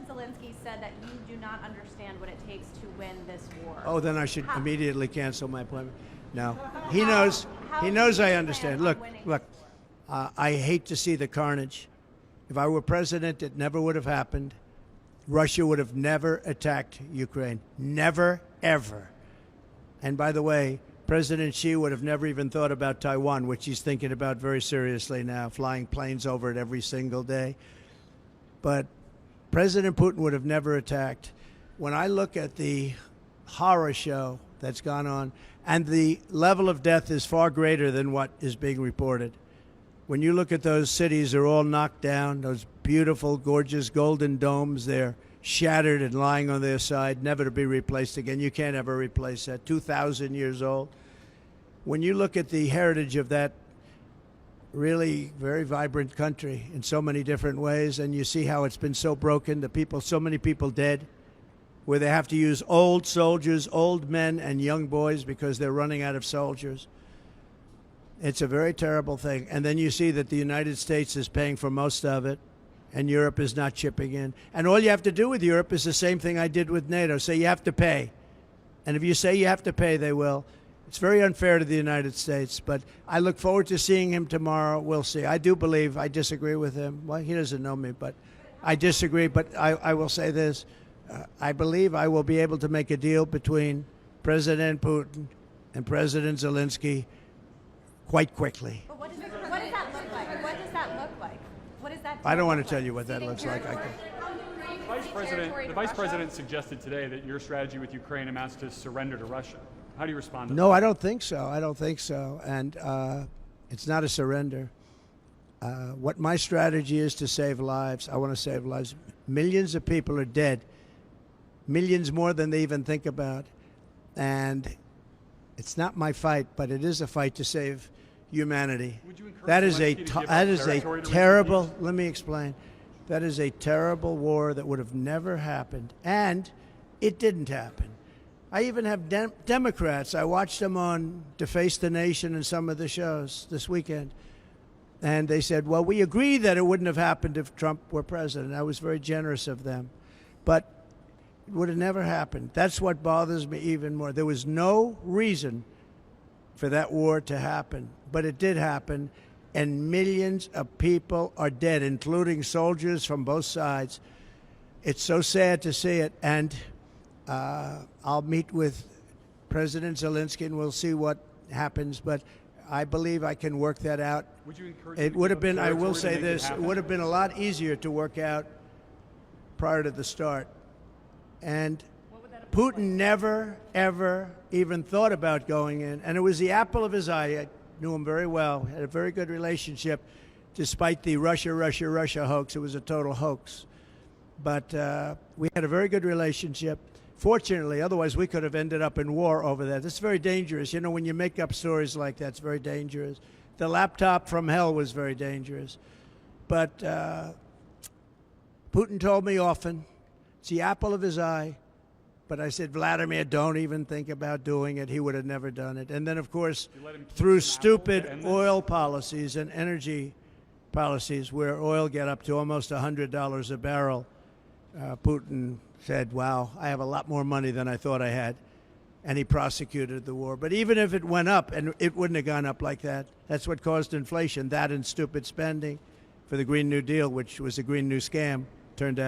President Zelensky said that you do not understand what it takes to win this war. Oh, then I should immediately cancel my appointment. No, he knows. He knows I understand. Look, I hate to see the carnage. If I were president, it never would have happened. Russia would have never attacked Ukraine. Never, ever. And by the way, President Xi would have never even thought about Taiwan, which he's thinking about very seriously now, flying planes over it every single day. But President Putin would have never attacked. When I look at the horror show that's gone on, and the level of death is far greater than what is being reported. When you look at those cities, they're all knocked down, those beautiful, gorgeous golden domes, they're shattered and lying on their side, never to be replaced again. You can't ever replace that. 2,000 years old. When you look at the heritage of that really very vibrant country in so many different ways, and you see how it's been so broken, the people, so many people dead, where they have to use old soldiers, old men and young boys because they're running out of soldiers. It's a very terrible thing. And then you see that the United States is paying for most of it, and Europe is not chipping in. And all you have to do with Europe is the same thing I did with NATO. Say you have to pay. And if you say you have to pay, they will. It's very unfair to the United States. But I look forward to seeing him tomorrow. We'll see. I do believe, I disagree with him. Well, he doesn't know me, but I disagree. But I will say this. I believe I will be able to make a deal between President Putin and President Zelensky quite quickly. But what does that look like? What does that look like? What is that? I don't want to tell you what that looks like. The Vice President suggested today that your strategy with Ukraine amounts to surrender to Russia. How do you respond to that? No, I don't think so. I don't think so. And it's not a surrender. What my strategy is to save lives. I want to save lives. Millions of people are dead. Millions more than they even think about. And it's not my fight, but it is a fight to save humanity. That is a terrible, let me explain. That is a terrible war that would have never happened. And it didn't happen. I even have Democrats. I watched them on Deface the Nation and some of the shows this weekend. And they said, well, we agree that it wouldn't have happened if Trump were president. I was very generous of them. But it would have never happened. That's what bothers me even more. There was no reason for that war to happen, but it did happen, and millions of people are dead, including soldiers from both sides. It's so sad to see it, and I'll meet with President Zelensky, and we'll see what happens, but I believe I can work that out. Would you encourage it would have been, I will say it this, it would have been a lot easier to work out prior to the start. And Putin never, ever even thought about going in. And it was the apple of his eye. I knew him very well, had a very good relationship, despite the Russia hoax. It was a total hoax. But we had a very good relationship. Fortunately, otherwise we could have ended up in war over that. It's very dangerous. You know, when you make up stories like that, it's very dangerous. The laptop from hell was very dangerous. But Putin told me often, it's the apple of his eye. But I said, Vladimir, don't even think about doing it. He would have never done it. And then, of course, through stupid oil policies and energy policies where oil get up to almost $100 a barrel, Putin said, wow, I have a lot more money than I thought I had. And he prosecuted the war. But even if it went up, and it wouldn't have gone up like that, that's what caused inflation, that and stupid spending for the Green New Deal, which was a Green New Scam, turned out.